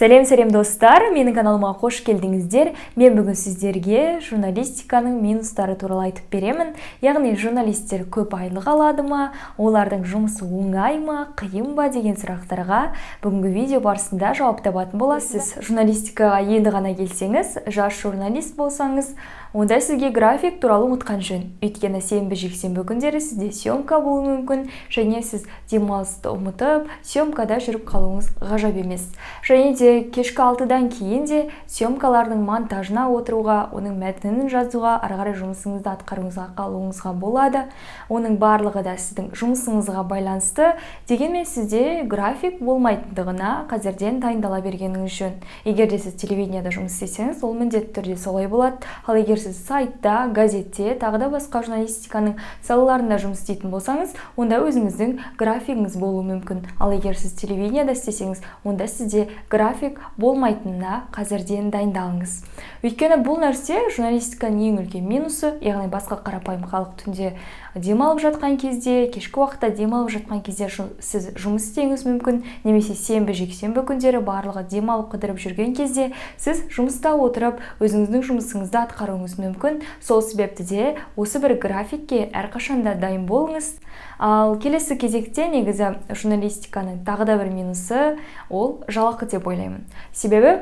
Сәлем достар, менің каналыма қош келдіңіздер. Мен бүгін сіздерге журналистиканың минустары туралы айтып беремін. Яғни журналистер көп айлық алады ма, олардың жұмысы оңай ма, қиын ба деген сұрақтарға бүгінгі видео барысында жауап табатын боласыз. Журналистикаға енді ғана келсеңіз, жас журналист болсаңыз, онда сізге график туралы ұмытқан жөн. Өйткені сенбі-жексенбі күндері сізде съемка болуы мүмкін, және сіз демалысты ұмытып, съемкада жүріп қалуыңыз ғажап емес. Және де кешкі 6-дан кейін де съемкалардың монтажына отыруға, оның мәтінін жазуға, ары қарай жұмысыңызды атқаруыңызға қалуыңызға болады. Оның барлығы да сіздің жұмысыңызға байланысты. Дегенмен сізде график болмайтындығына қазірден дайындала бергеніңіз жөн. Егер де сіз телевидениеда жұмыс істесеңіз, ол міндетті түрде солай болады. Ал егер сіз сайтта, газетте, тағы да басқа журналистиканың салаларында жұмыс істейтін болсаңыз, онда өзіңіздің графигіңіз болуы мүмкін. Ал егер сіз телевидениеда істесеңіз, онда сізде график болмайтынына қазірден дайындалыңыз. Өйткені бұл нәрсе журналистиканың ең үлкен минусы, яғни басқа қарапайым халық түнде демалып жатқан кезде, кешкі уақытта демалып жатқан кезде сіз жұмыс істеуіңіз мүмкін, немесе сенбі-жексенбі күндері барлығы демалып қыдырып жүрген кезде сіз жұмыста отырып өзіңіздің жұмысыңызды атқаруыңыз мүмкін. Сол себепті де осы бір графикке әрқашанда дайын болыңыз. Ал келесі кезекте негізі журналистиканың тағы да бір минусы ол жалақы деп ойлаймын. Себебі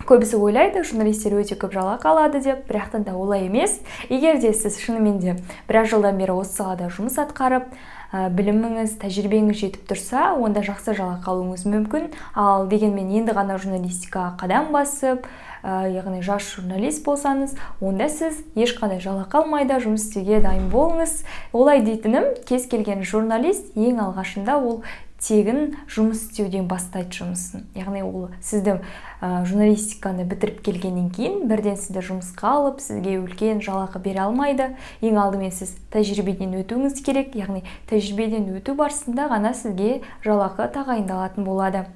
көбісі ойлайды, журналистер өте көп жалақы алады деп, бірақтан да олай емес. Егер де сіз шынымен де біраз жылдан бері осы салада жұмыс атқарып, біліміңіз, тәжірибеңіз жетіп тұрса, онда жақсы жалақы алуыңыз мүмкін. Ал дегенмен енді ғана журналистикаға қадам басып, яғни жас журналист болсаңыз, онда сіз ешқандай жалақы алмайда жұмыс істеуге дайын болыңыз. Олай дейтінім, кез келген журналист ең алғашында ол тегін жұмыс істеуден бастайды жұмысын. Яғни ол сізді журналистиканы бітіріп келгеннен кейін бірден сізді жұмысқа алып, сізге үлкен жалақы бере алмайды. Ең алдымен сіз тәжірибеден өтуіңіз керек, яғни тәжірибеден өту барысында ғана сізге жалақы тағайындалатын болады.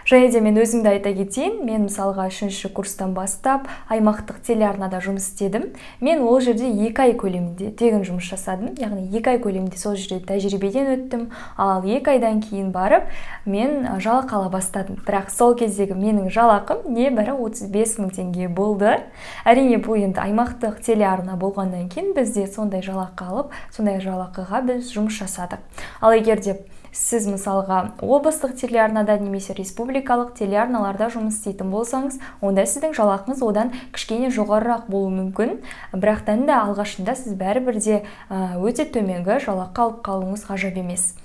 Және де мен өзімді айта кетейін, мен мысалға 3-ші курстан бастап аймақтық телеарнада жұмыс істедім. Мен ол жерде 2 ай көлемінде тегін жұмыс жасадым, яғни 2 ай көлемінде сол жерде тәжірибеден өттім. Ал 2 айдан кейін барып, мен жалақы ала бастадым. Бірақ сол кездегі менің жалақым небәрі 35 000 теңге болды. Әрине бұл енді аймақтық телеарна болғаннан кейін бізде сондай жалақы алып, сондай жалақыға біз жұмыс жасадық. Ал егер де сіз мысалға облыстық телеарнада немесе республикалық телеарналарда жұмыс істейтін болсаңыз, онда сіздің жалақыңыз одан кішкене жоғарырақ болуы мүмкін. Бірақтан да алғашында сіз бәрібір де өте төменгі жалақы алып қалуыңыз ғажап емес.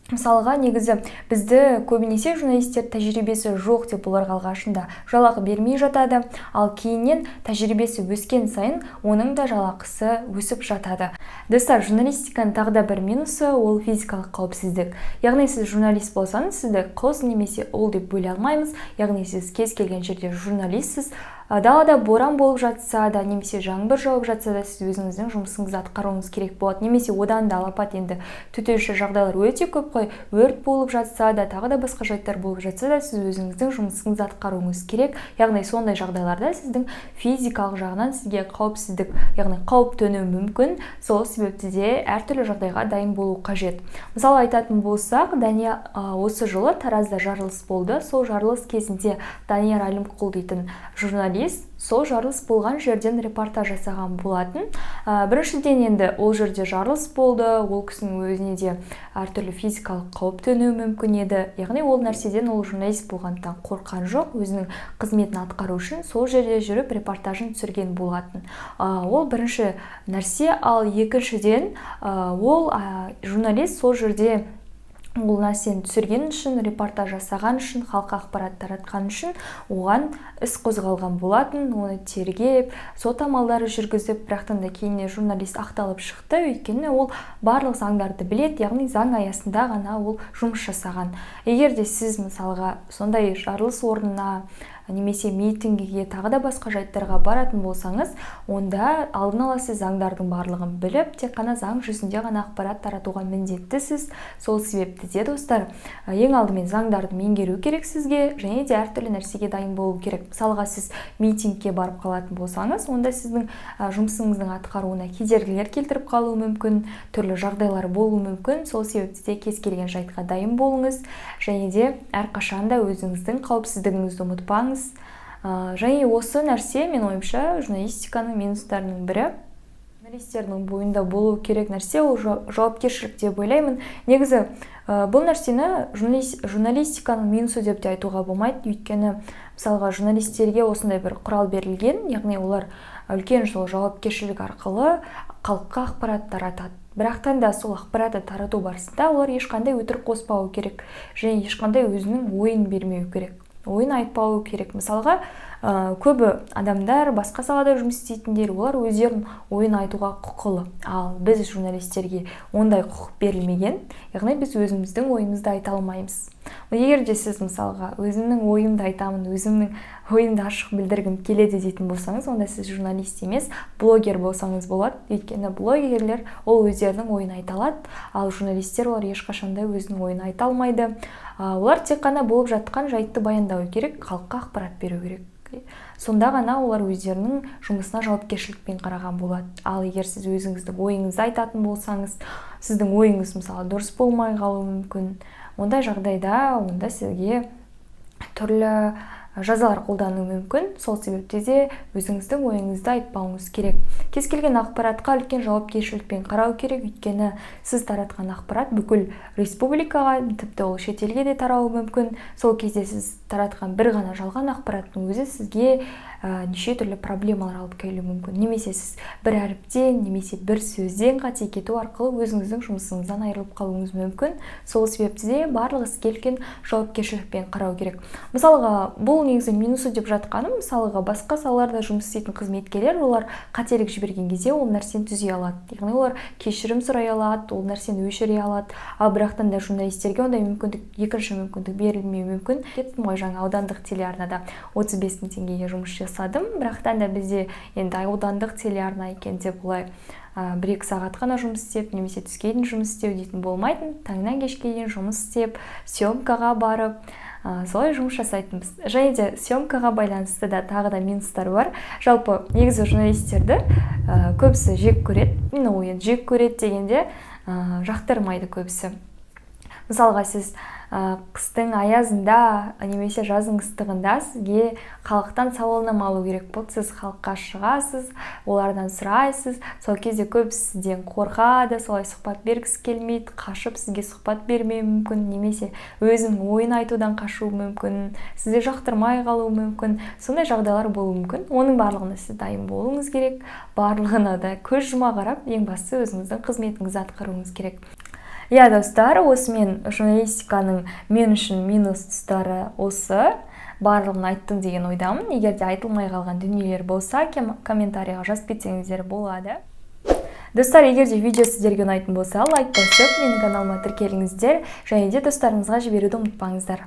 Мысалға, негізі бізді көбінесе журналистер тәжірибесі жоқ деп оларға алғашында жалақы бермей жатады, ал кейіннен тәжірибесі өскен сайын оның да жалақысы өсіп жатады. Достар, журналистиканың тағы да бір минусы ол физикалық қауіпсіздік. Яғни сіз журналист болсаңыз, сізді қыз немесе ұл деп бөле алмаймыз. Яғни сіз кез келген жерде журналистсіз. Далада боран болып жатса да, немесе жаңбыр жауып жатса да, сіз өзіңіздің жұмысыңызды атқаруыңыз керек болады. Немесе одан да алапат енді төтенше жағдайлар өте көп қой, өрт болып жатса да, тағы да басқа жайттар болып жатса да, сіз өзіңіздің жұмысыңызды атқаруыңыз керек. Яғни сондай жағдайларда сіздің физикалық жағынан сізге қауіпсіздік, яғни қауіп төнуі мүмкін. Сол себепті де әртүрлі жағдайға дайын болу қажет. Мысалы айтатын болсақ, Дания осы жылы Таразда жарылыс болды. Сол жарылыс кезінде Данияр Әлімқұл дейтін журналист сол жарылыс болған жерден репортаж жасаған болатын. Біріншіден енді ол жерде жарылыс болды, ол кісінің өзіне де әртүрлі физикалық қауіп төнуі мүмкін еді. Яғни ол нәрседен ол журналист болғандықтан қорққан жоқ, өзінің қызметін атқару үшін сол жерде жүріп репортажын түсірген болатын. Ол бірінші нәрсе, ал екіншіден ол журналист сол жерде ол нәрсені түсірген үшін, репортаж жасаған үшін, халыққа ақпарат таратқан үшін оған іс қозғалған болатын, оны тергеп, сот амалдары жүргізіп, бірақтан да кейіннен журналист ақталып шықты, өйткені ол барлық заңдарды біледі, яғни заң аясында ғана ол жұмыс жасаған. Егер де сіз мысалға сондай жарылыс орнына немесе митингіге тағы да басқа жайттарға баратын болсаңыз, онда алдын ала сіз заңдардың барлығын біліп, тек қана заң жүзінде ғана ақпарат таратуға міндеттісіз. Сол себепті де достар, ең алдымен заңдарды меңгеру керек сізге, және де әртүрлі нәрсеге дайын болу керек. Мысалға сіз митингке барып қалатын болсаңыз, онда сіздің жұмысыңыздың атқаруына кедергілер келтіріп қалуы мүмкін, түрлі жағдайлар болуы мүмкін. Сол себепті де кез келген жайтқа дайын болыңыз, және де әрқашанда өзіңіздің қауіпсіздігіңізді ұмытпаңыз. Және осы нәрсе, мен ойымша, журналистиканың минустарының бірі. Журналистердің бойында болу керек нәрсе ол жауапкершілік деп ойлаймын. Негізі бұл нәрсені журналистиканың минусы деп те айтуға болмайды, өйткені мысалға журналистерге осындай бір құрал берілген, яғни олар үлкен жауапкершілік арқылы халыққа ақпарат таратады. Бірақтан да сол ақпаратты тарату барысында олар ешқандай өтірік қоспауы керек, және ешқандай өзінің ойын бермеу керек, ойын айтпауы керек. Мысалға, көбі адамдар, басқа салада жұмыс істейтіндер, олар өздерінің ойын айтуға құқылы. Ал біз журналистерге ондай құқық берілмеген, яғни біз өзіміздің ойымызды айта алмаймыз. Егер де сіз мысалға өзімнің ойымды айтамын, өзімнің ойымды ашық білдіргім келеді дейтін болсаңыз, онда сіз журналист емес, блогер болсаңыз болады. Өйткені блогерлер ол өздерінің ойын айта алады, ал журналистер олар ешқашанда өзінің ойын айта алмайды. Олар тек қана болып жатқан жайтты баяндау керек, халыққа ақпарат беру керек. Сонда ғана олар өздерінің жұмысына жауапкершілікпен қараған болады. Ал егер сіз өзіңіздің ойыңызды айтатын болсаңыз, сіздің ойыңыз мысалы дұрыс болмай қалуы мүмкін. Ондай жағдайда онда сізге түрлі жазалар қолдану мүмкін. Сол себепте де өзіңіздің ойыңызды айтпауыңыз керек. Кез келген ақпаратқа үлкен жауапкершілікпен қарау керек, өйткені сіз таратқан ақпарат бүкіл республикаға, тіпті ол шетелге де тарауы мүмкін. Сол кезде сіз таратқан бір ғана жалған ақпараттың өзі сізге неше түрлі проблемалар алып келуі мүмкін. Немесе сіз бір әріптен, немесе бір сөзден қате кету арқылы өзіңіздің жұмысыңыздан айырылып қалуыңыз мүмкін. Сол себепті де барлық іске үлкен жауапкершілікпен қарау керек. Мысалға, бұл негізі минусы деп жатқаным, мысалға басқа салаларда жұмыс істейтін қызметкерлер, олар қателік жіберген кезде ол нәрсені түзей алады. Яғни олар кешірім сұрай алады, ол нәрсені өшіре алады. Ал бірақтан да журналистерге ондай мүмкіндік, екінші мүмкіндік берілмеуі мүмкін. Кеттім ғой, жаңа аудандық телеарнада 35 мың теңгеге жұмыс жасадым, бірақтан да бізде енді аудандық телеарна екен деп олай 1-2 сағат қана жұмыс істеп, немесе түске дейін жұмыс істеу дейтін болмайтын. Таңнан кешке дейін жұмыс істеп, съемкаға барып, солай жұмыс жасайтынбыз. Және де съемкаға байланысты да тағы да минустар бар. Жалпы негізі журналистерді көбісі жек көреді. Жек көреді дегенде жақтырмайды көбісі. Мысалға, сіз қыстың аязында, немесе жаздың ыстығында сізге халықтан сауалнама алу керек болды. Сіз халыққа шығасыз, олардан сұрайсыз. Сол кезде көбісі сізден қорқады, солай сұхбат бергісі келмейді, қашып сізге сұхбат бермеуі мүмкін, немесе өзінің ойын айтудан қашуы мүмкін, сізді жақтырмай қалуы мүмкін. Сондай жағдайлар болуы мүмкін. Оның барлығына сіз дайын болуыңыз керек. Барлығына да көз жұма қарап, ең бастысы өзіңіздің қызметіңізді атқаруыңыз керек. Достар, осымен журналистиканың мен үшін минус тұстары осы. Барлығын айттым деген ойдамын. Егер де айтылмай қалған дүниелер болса, комментарияға жазып кетсеңіздер болады. Достар, егер де видео сіздерге ұнайтын болса, лайк басып, менің каналыма тіркеліңіздер, және де достарыңызға жіберуді ұмытпаңыздар.